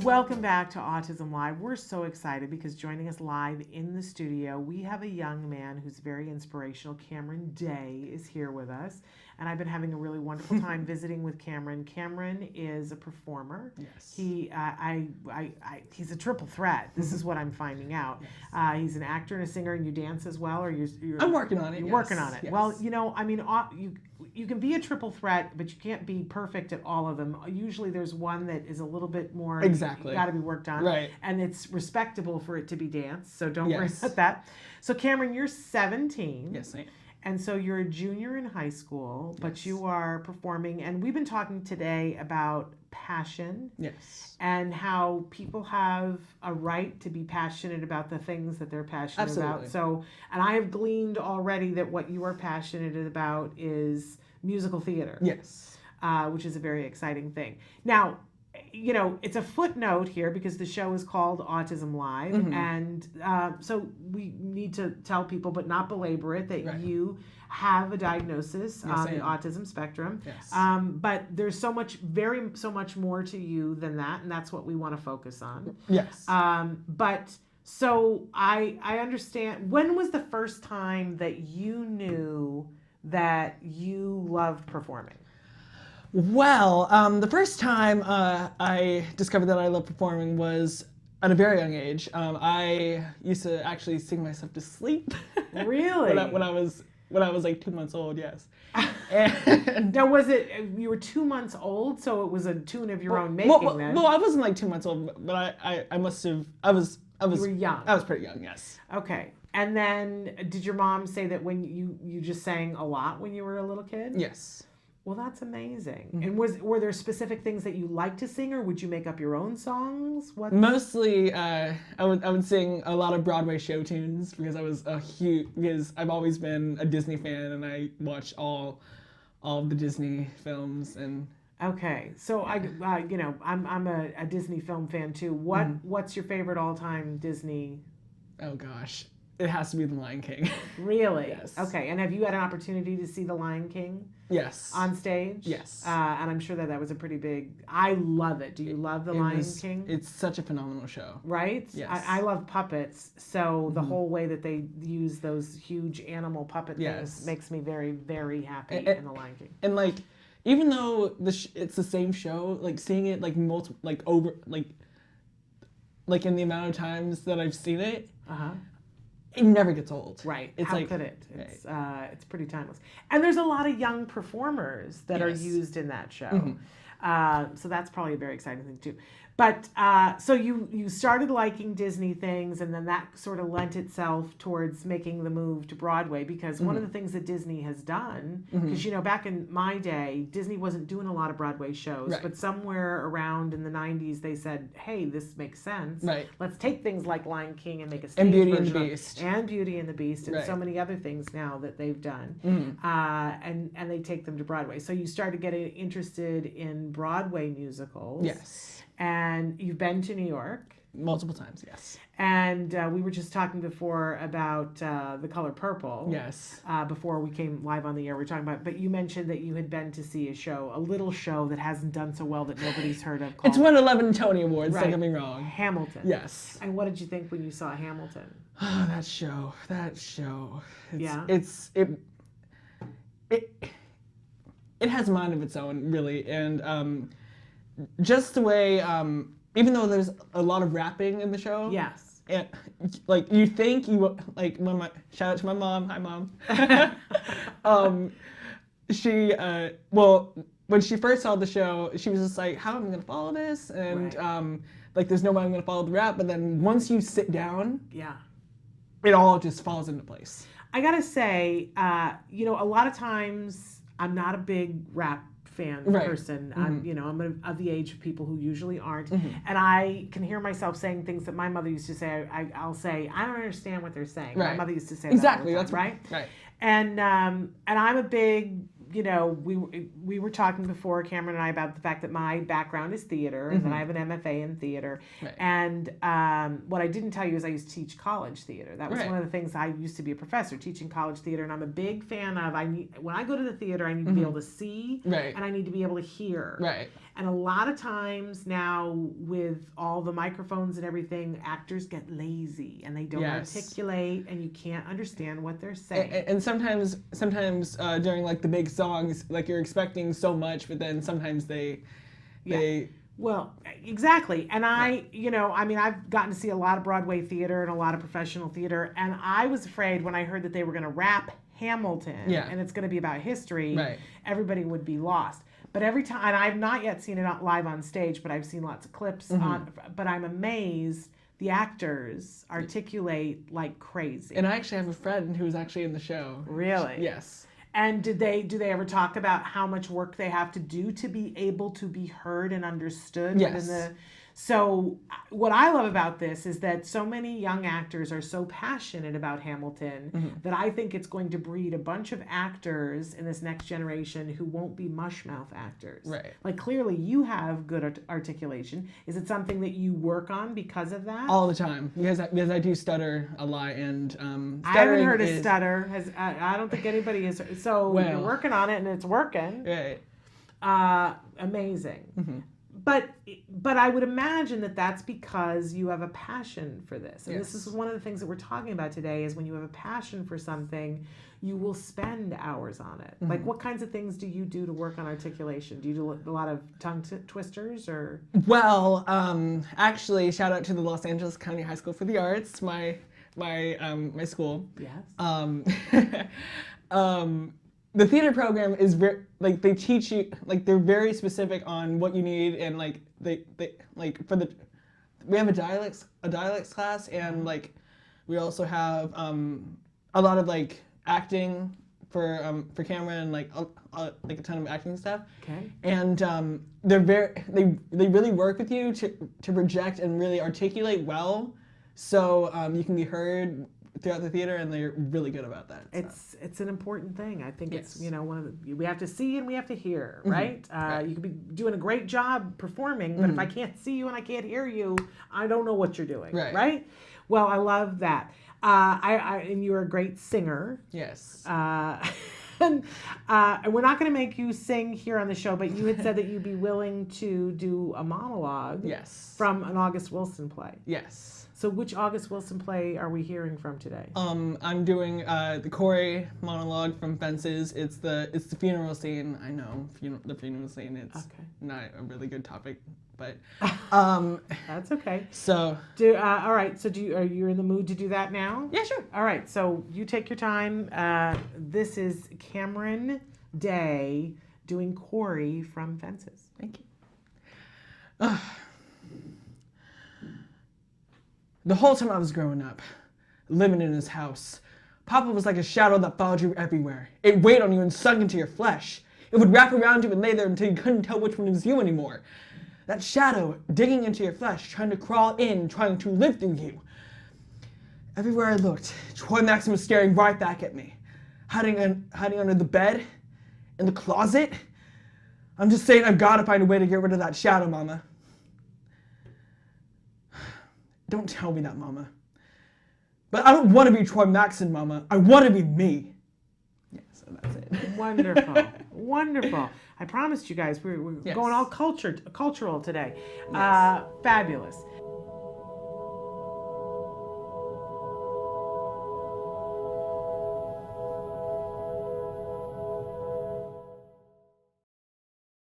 Welcome back to Autism Live. We're so excited because joining us live in the studio, we have a young man who's very inspirational. Cameron Day is here with us, and I've been having a really wonderful time visiting with Cameron. Cameron is a performer. Yes. He's a triple threat. This is what I'm finding out. Yes. He's an actor and a singer, and you dance as well, or you're I'm working on it. You're yes. working on it. Yes. Well, you know, I mean, you can be a triple threat, but you can't be perfect at all of them. Usually there's one that is a little bit more got to be worked on. Right. And it's respectable for it to be dance, so don't worry Yes. about that. So Cameron, you're 17. Yes, I am. And so you're a junior in high school, but Yes. you are performing, and we've been talking today about passion. Yes. And how people have a right to be passionate about the things that they're passionate Absolutely. about. So, and I have gleaned already that what you are passionate about is musical theater. Yes. Which is a very exciting thing. Now, you know, it's a footnote here because the show is called Autism Live. Mhm. And so we need to tell people, but not belabor it, that Right. you have a diagnosis Yes, on I the am. autism spectrum. Yes. But there's so much more to you than that, and that's what we want to focus on. Yes. But so I understand. When was the first time that you knew that you loved performing? Well, the first time I discovered that I love performing was at a very young age. I used to actually sing myself to sleep. Really? when I was like 2 months old. Yes. And Now, was it you were 2 months old, so it was a tune of your own making then? Well, I wasn't like 2 months old, but I must have. I was. You were young. I was pretty young. Yes. Okay. And then did your mom say that when you just sang a lot when you were a little kid? Yes. Well, that's amazing. Mm-hmm. And were there specific things that you liked to sing, or would you make up your own songs? What? Mostly, I would sing a lot of Broadway show tunes because I've always been a Disney fan and I watch all of the Disney films and. Okay, so I'm a Disney film fan too. What's your favorite all-time Disney? Oh gosh, it has to be The Lion King. Really? Yes. Okay, and have you had an opportunity to see The Lion King? Yes. On stage? Yes. And I'm sure that was a pretty big. I love it. Do you love The Lion King? It's such a phenomenal show. Right? Yes. I love puppets, so the whole way that they use those huge animal puppet things makes me very, very happy in The Lion King. And like, even though it's the same show, like seeing it like multiple, like in the amount of times that I've seen it, it never gets old. Right. It's How like, could it? It's pretty timeless. And there's a lot of young performers that are Yes. used in that show. So that's probably a very exciting thing too. But so you started liking Disney things, and then that sort of lent itself towards making the move to Broadway, because one of the things that Disney has done, because back in my day, Disney wasn't doing a lot of Broadway shows, Right. but somewhere around in the 90s they said, hey, this makes sense. Right. Let's take things like Lion King and make a stage And Beauty and version the of- Beast. and Beauty and the Beast, and Right. so many other things now that they've done, and they take them to Broadway. So you started getting interested in Broadway musicals. Yes. And you've been to New York. Multiple times. Yes. And we were just talking before about The Color Purple. Yes. Before we came live on the air, we were talking about. But you mentioned that you had been to see a little show that hasn't done so well that nobody's heard of. Called It's won 11 Tony Awards. Right. Don't get me wrong. Hamilton. Yes. And what did you think when you saw Hamilton? Oh, that show. Yeah. It has a mind of its own, really, and just the way, even though there's a lot of rapping in the show. Yes. And like you think you like when shout out to my mom. Hi, mom. She when she first saw the show, she was just like, how am I gonna follow this? And Right. like there's no way I'm gonna follow the rap. But then once you sit down, Yeah. it all just falls into place. I gotta say, a lot of times I'm not a big rap fan Right. person. I'm of the age of people who usually aren't, Mm-hmm. and I can hear myself saying things that my mother used to say. I'll say, I don't understand what they're saying. My Right. mother used to say Exactly. that all That's the time, right. Right. And I'm a big we were talking before, Cameron and I, about the fact that my background is theater, and then I have an MFA in theater. Right. And what I didn't tell you is I used to teach college theater. That was Right. one of the things. I used to be a professor teaching college theater, and I'm a big fan of. When I go to the theater, I need to be able to see, Right. and I need to be able to hear. Right. And a lot of times now, with all the microphones and everything, actors get lazy and they don't Yes. articulate, and you can't understand what they're saying. And sometimes during like the big songs, like you're expecting so much, but then sometimes they Well, exactly. And I've gotten to see a lot of Broadway theater and a lot of professional theater, and I was afraid when I heard that they were going to rap Hamilton, and it's going to be about history, Right. everybody would be lost. But every time, and I've not yet seen it live on stage, but I've seen lots of clips but I'm amazed the actors articulate like crazy. And I actually have a friend who was actually in the show. Really? Yes. And do they ever talk about how much work they have to do to be able to be heard and understood? Yes. So what I love about this is that so many young actors are so passionate about Hamilton that I think it's going to breed a bunch of actors in this next generation who won't be mushmouth actors. Right. Like, clearly you have good articulation. Is it something that you work on because of that? All the time, because I do stutter a lot, and I haven't heard a is, stutter. I don't think anybody is. So you're working on it, and it's working. Right. Amazing. But I would imagine that that's because you have a passion for this. And this is one of the things that we're talking about today, is when you have a passion for something, you will spend hours on it. Like, what kinds of things do you do to work on articulation? Do you do a lot of tongue twisters, or? Well, actually, shout out to the Los Angeles County High School for the Arts, my school. Yes. The theater program is they teach you, like, they're very specific on what you need, and like they like we have a dialects class, and like we also have a lot of like acting for camera, and like a ton of acting stuff. Okay. And they really work with you to project and really articulate well, so you can be heard throughout the theater, and they're really good about that. It's an important thing. I think Yes. it's one of we have to see and we have to hear, right? You could be doing a great job performing, but if I can't see you and I can't hear you, I don't know what you're doing, right? Well, I love that. And you're a great singer. Yes. And we're not going to make you sing here on the show, but you had said that you'd be willing to do a monologue. Yes. From an August Wilson play. Yes. So which August Wilson play are we hearing from today? I'm doing the Corey monologue from Fences. It's the funeral scene. I know the funeral scene. It's not a really good topic, but that's okay. So all right. So are you in the mood to do that now? Yeah, sure. All right. So you take your time. This is Cameron Day doing Corey from Fences. Thank you. The whole time I was growing up, living in his house, Papa was like a shadow that followed you everywhere. It weighed on you and sunk into your flesh. It would wrap around you and lay there until you couldn't tell which one was you anymore. That shadow digging into your flesh, trying to crawl in, trying to live through you. Everywhere I looked, Troy Maxon was staring right back at me, hiding under the bed, in the closet. I'm just saying, I've got to find a way to get rid of that shadow, Mama. Don't tell me that, Mama. But I don't want to be Troy Maxon, Mama. I want to be me. Yeah, so that's it. Wonderful. Wonderful. I promised you guys we're going all cultural today. Yes. Fabulous.